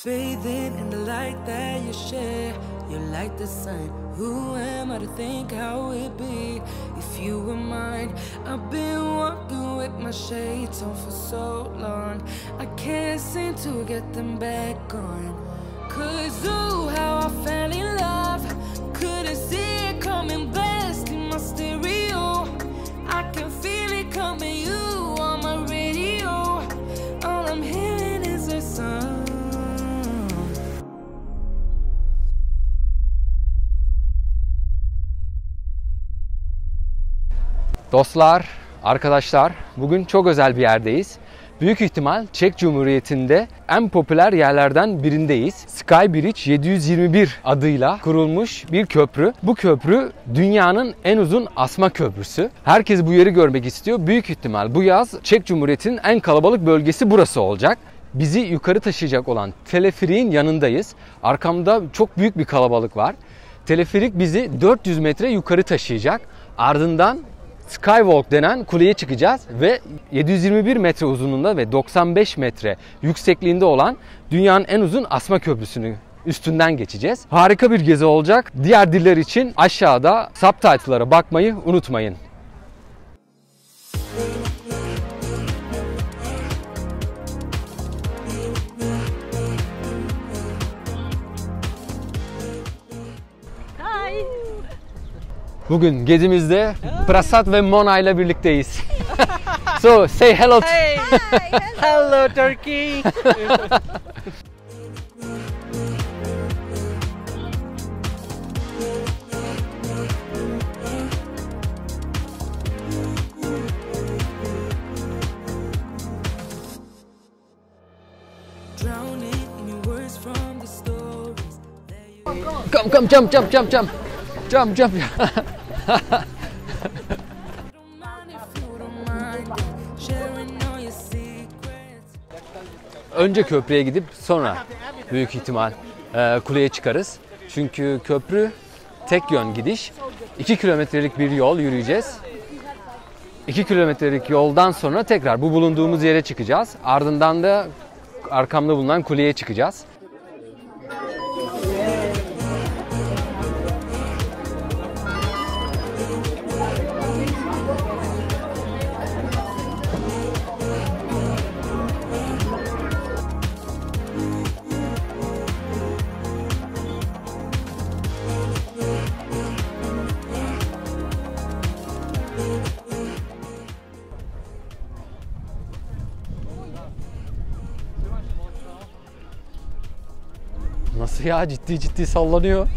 Bathing in the light that you share, you're like the sun. Who am I to think how it'd be if you were mine? I've been walking with my shades on for so long, I can't seem to get them back on. 'Cause ooh, how I fell in love, couldn't see it coming, blasting my stereo. I can feel it coming, you on my radio. All I'm hearing is a song. Dostlar, arkadaşlar, bugün çok özel bir yerdeyiz. Büyük ihtimal Çek Cumhuriyeti'nde en popüler yerlerden birindeyiz. Sky Bridge 721 adıyla kurulmuş bir köprü. Bu köprü dünyanın en uzun asma köprüsü. Herkes bu yeri görmek istiyor. Büyük ihtimal bu yaz Çek Cumhuriyeti'nin en kalabalık bölgesi burası olacak. Bizi yukarı taşıyacak olan teleferiğin yanındayız. Arkamda çok büyük bir kalabalık var. Teleferik bizi 400 metre yukarı taşıyacak. Ardından Skywalk denen kuleye çıkacağız ve 721 metre uzunluğunda ve 95 metre yüksekliğinde olan dünyanın en uzun asma köprüsünü üstünden geçeceğiz. Harika bir gezi olacak. Diğer diller için aşağıda subtitle'lara bakmayı unutmayın. Bugün gezimizde Prasad ve Mona ile birlikteyiz. So say hello. Hey. Hello Turkey. Come, jump. Jump. Önce köprüye gidip sonra büyük ihtimal kuleye çıkarız. Çünkü köprü tek yön gidiş. 2 kilometrelik bir yol yürüyeceğiz. 2 kilometrelik yoldan sonra tekrar bu bulunduğumuz yere çıkacağız. Ardından da arkamda bulunan kuleye çıkacağız. Nasıl ya? Ciddi sallanıyor.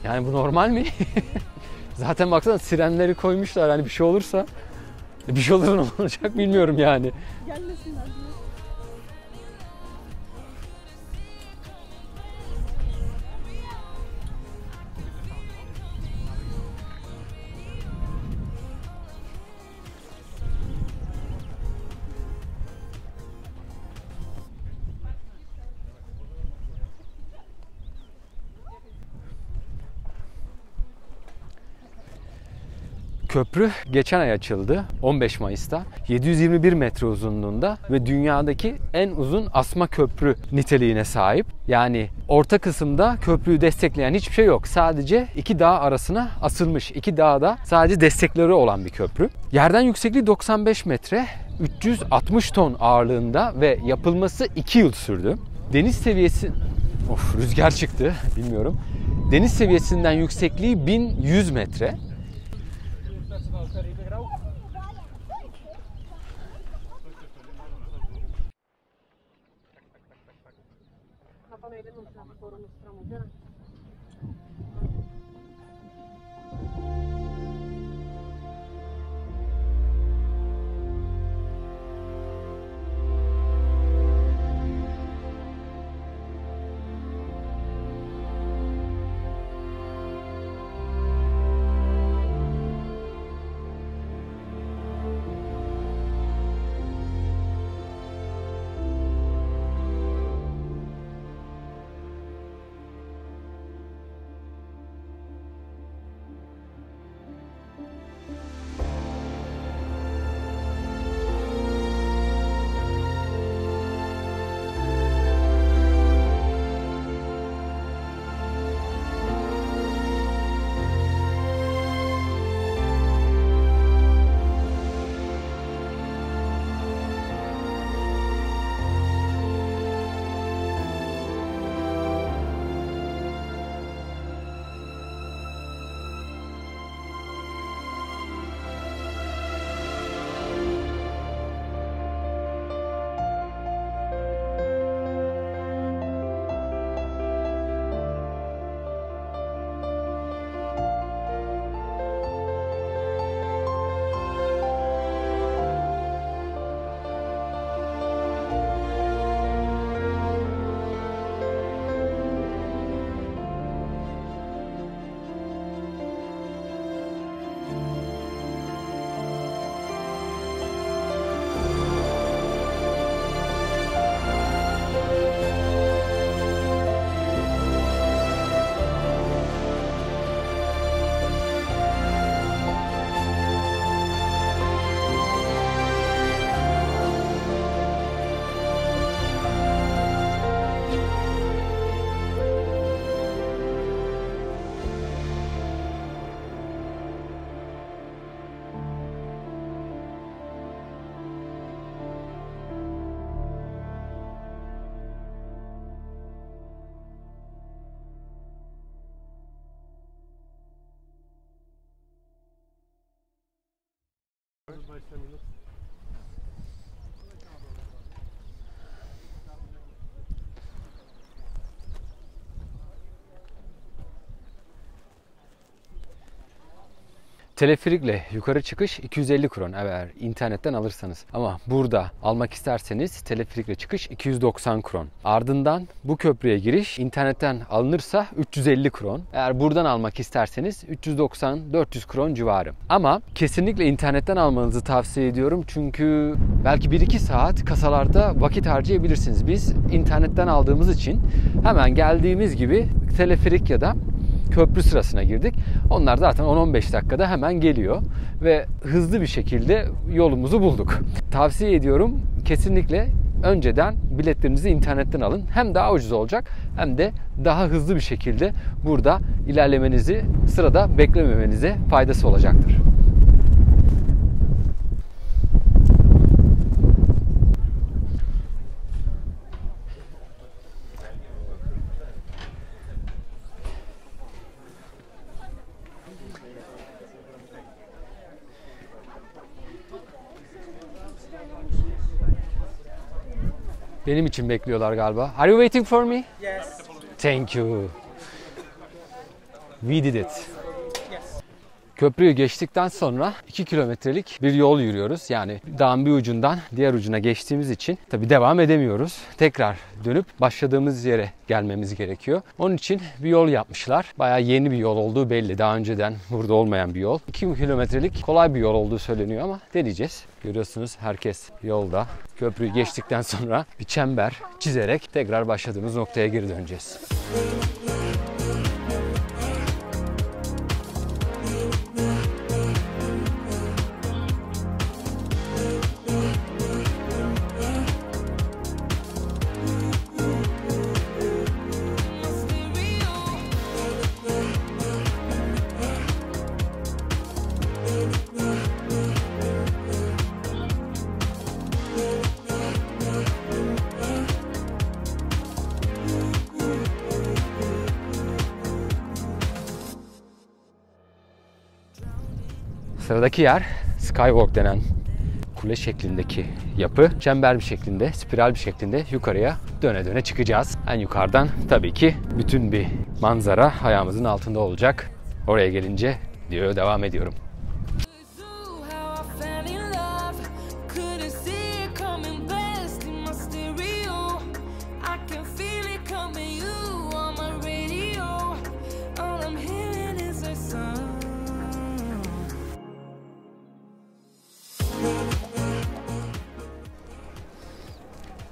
Yani bu normal mi? Zaten baksana sirenleri koymuşlar. Hani bir şey olursa bir şey olur, ne olacak bilmiyorum yani. Gelmesinler. Köprü geçen ay açıldı, 15 Mayıs'ta. 721 metre uzunluğunda ve dünyadaki en uzun asma köprü niteliğine sahip. Yani orta kısımda köprüyü destekleyen hiçbir şey yok. Sadece iki dağ arasına asılmış. İki dağda sadece destekleri olan bir köprü. Yerden yüksekliği 95 metre, 360 ton ağırlığında ve yapılması 2 yıl sürdü. Deniz seviyesi... rüzgar çıktı, bilmiyorum. Deniz seviyesinden yüksekliği 1100 metre. Teleferikle yukarı çıkış 250 kron eğer internetten alırsanız. Ama burada almak isterseniz teleferikle çıkış 290 kron. Ardından bu köprüye giriş internetten alınırsa 350 kron. Eğer buradan almak isterseniz 390-400 kron civarı. Ama kesinlikle internetten almanızı tavsiye ediyorum. Çünkü belki 1-2 saat kasalarda vakit harcayabilirsiniz. Biz internetten aldığımız için hemen geldiğimiz gibi teleferik ya da köprü sırasına girdik. Onlar zaten 10-15 dakikada hemen geliyor ve hızlı bir şekilde yolumuzu bulduk. Tavsiye ediyorum, kesinlikle önceden biletlerinizi internetten alın. Hem daha ucuz olacak hem de daha hızlı bir şekilde burada ilerlemenizi, sırada beklememenize faydası olacaktır. Benim için bekliyorlar galiba. Are you waiting for me? Yes. Thank you. We did it. Yes. Köprüyü geçtikten sonra 2 kilometrelik bir yol yürüyoruz. Yani dağın bir ucundan diğer ucuna geçtiğimiz için tabii devam edemiyoruz. Tekrar dönüp başladığımız yere gelmemiz gerekiyor. Onun için bir yol yapmışlar. Bayağı yeni bir yol olduğu belli. Daha önceden burada olmayan bir yol. 2 kilometrelik kolay bir yol olduğu söyleniyor ama deneyeceğiz. Görüyorsunuz herkes yolda. Köprüyü geçtikten sonra bir çember çizerek tekrar başladığımız noktaya geri döneceğiz. Sıradaki yer Skywalk denen kule şeklindeki yapı. Çember bir şeklinde, spiral bir şeklinde yukarıya döne döne çıkacağız. En yukarıdan tabii ki bütün bir manzara ayağımızın altında olacak. Oraya gelince diyor devam ediyorum.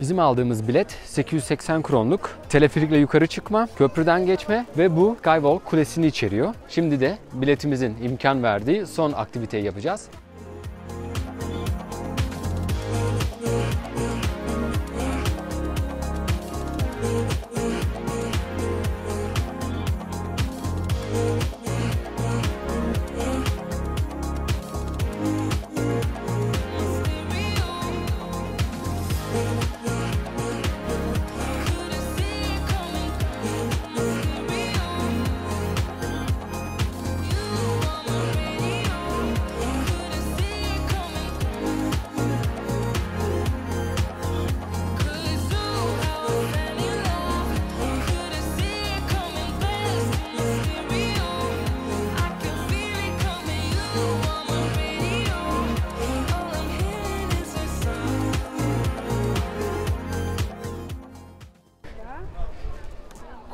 Bizim aldığımız bilet 880 kronluk. Teleferikle yukarı çıkma, köprüden geçme ve bu Skywalk kulesini içeriyor. Şimdi de biletimizin imkan verdiği son aktiviteyi yapacağız.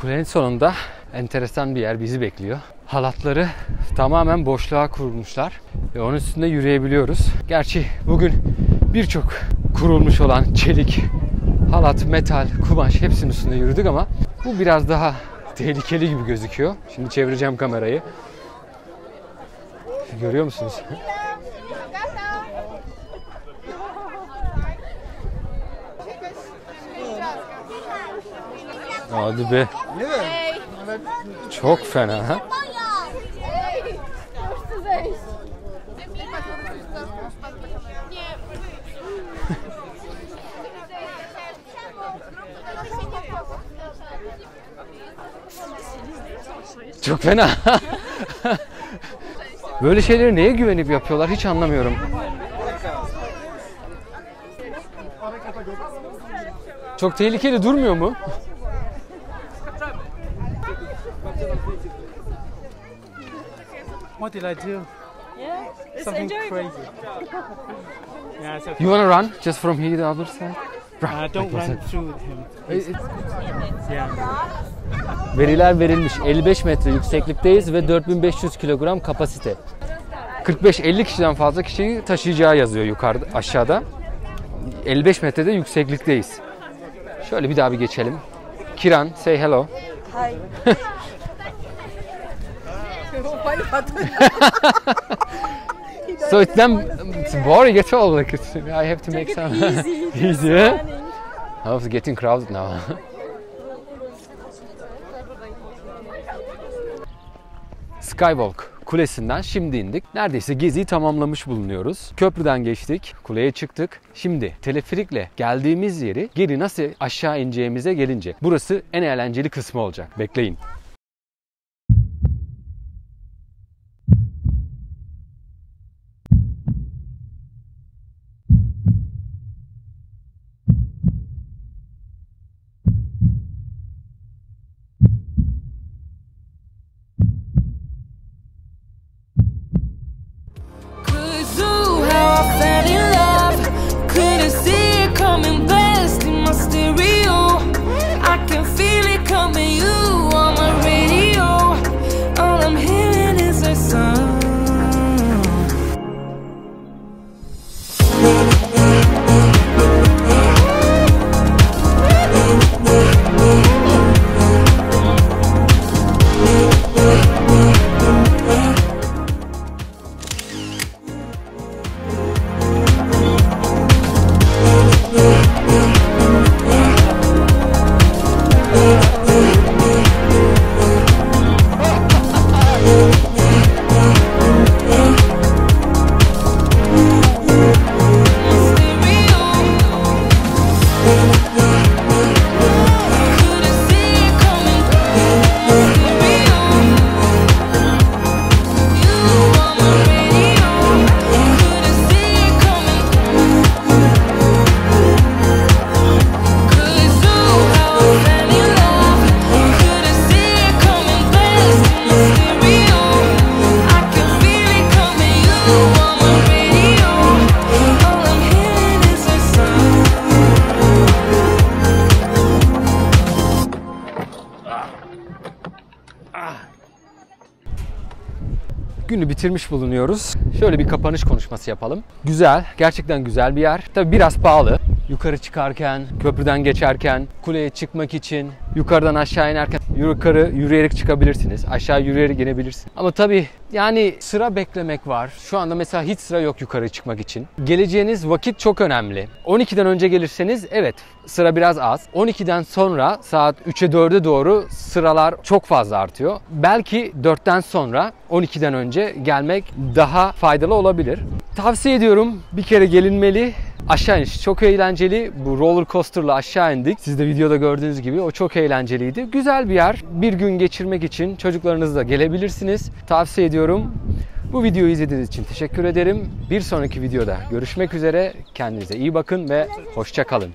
Kulenin sonunda enteresan bir yer bizi bekliyor. Halatları tamamen boşluğa kurulmuşlar ve onun üstünde yürüyebiliyoruz. Gerçi bugün birçok kurulmuş olan çelik, halat, metal, kumaş hepsinin üstünde yürüdük ama bu biraz daha tehlikeli gibi gözüküyor. Şimdi çevireceğim kamerayı. Görüyor musunuz? Hadi be. Çok fena ha. Çok fena. Böyle şeyleri neye güvenip yapıyorlar hiç anlamıyorum. Çok tehlikeli durmuyor mu? What did I do? Yeah, it's Something enjoyable. crazy. Yeah, it's okay. You wanna run just from here to the other side? Don't run through him. Yeah. Veriler verilmiş. 55 metre yükseklikteyiz ve 4500 kilogram kapasite. 45-50 kişiden fazla kişiyi taşıyacağı yazıyor yukarıda, aşağıda. 55 metrede yükseklikteyiz. Şöyle bir daha bir geçelim. Kiran, say hello. Hi. So it's boring at all. Like I have to make some easy. Yeah? Oh, it's getting crowded now. Skywalk kulesinden şimdi indik. Neredeyse geziyi tamamlamış bulunuyoruz. Köprüden geçtik, kuleye çıktık. Şimdi teleferikle geldiğimiz yeri geri nasıl aşağı ineceğimize gelince burası en eğlenceli kısmı olacak. Bekleyin. Günü bitirmiş bulunuyoruz. Şöyle bir kapanış konuşması yapalım. Güzel, gerçekten güzel bir yer. Tabii biraz pahalı. Yukarı çıkarken, köprüden geçerken, kuleye çıkmak için, yukarıdan aşağı inerken yukarı yürüyerek çıkabilirsiniz. Aşağı yürüyerek inebilirsiniz. Ama tabii yani sıra beklemek var. Şu anda mesela hiç sıra yok yukarı çıkmak için. Geleceğiniz vakit çok önemli. 12'den önce gelirseniz evet sıra biraz az. 12'den sonra saat 3'e 4'e doğru sıralar çok fazla artıyor. Belki 4'ten sonra 12'den önce gelmek daha faydalı olabilir. Tavsiye ediyorum, bir kere gelinmeli. Aşağı iniş çok eğlenceli. Bu roller coaster'la aşağı indik. Siz de videoda gördüğünüz gibi o çok eğlenceliydi. Güzel bir yer. Bir gün geçirmek için çocuklarınızla gelebilirsiniz. Tavsiye ediyorum. Bu videoyu izlediğiniz için teşekkür ederim. Bir sonraki videoda görüşmek üzere. Kendinize iyi bakın ve hoşça kalın.